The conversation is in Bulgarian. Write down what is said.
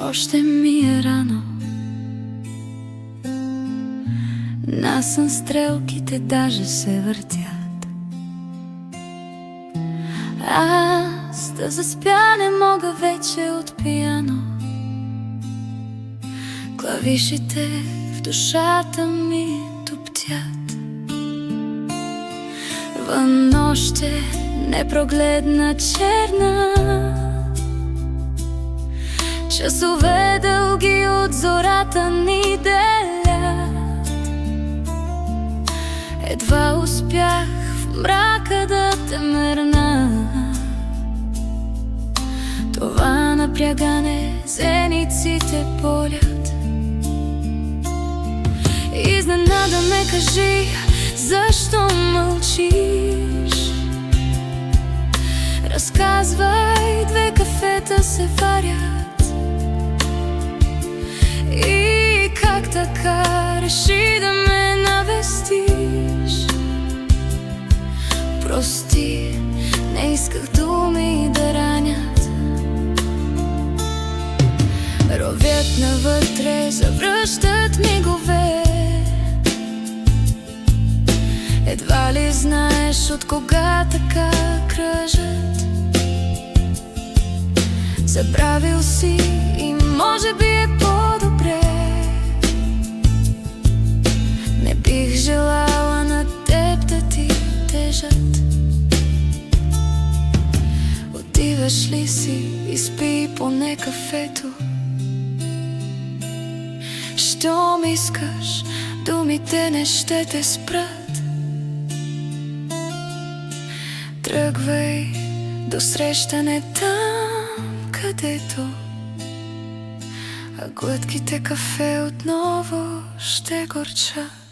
Още ми е рано, насън стрелките даже се въртят. Аз да заспя не мога вече от пияно. Клавишите в душата ми туптят. Вън още непрогледна черна, часове дълги от зората ни делят. Едва успях в мрака да те мърна. Това напрягане зениците полят. Изненада ме, кажи, защо мълчиш? Разказвай, две кафета се варят. И как така реши да ме навестиш? Прости, не исках думи да ранят. Ровят навътре, завръщат мигове. Едва ли знаеш от кога така кръжат. Забравил си и може би е по-добре. Не бих желала на теб да ти тежат. Отиваш ли си, изпи поне кафето. Щом искаш, думите не ще те спрат. Тръгвай до срещане там, където глътките кафе отново ще горчат.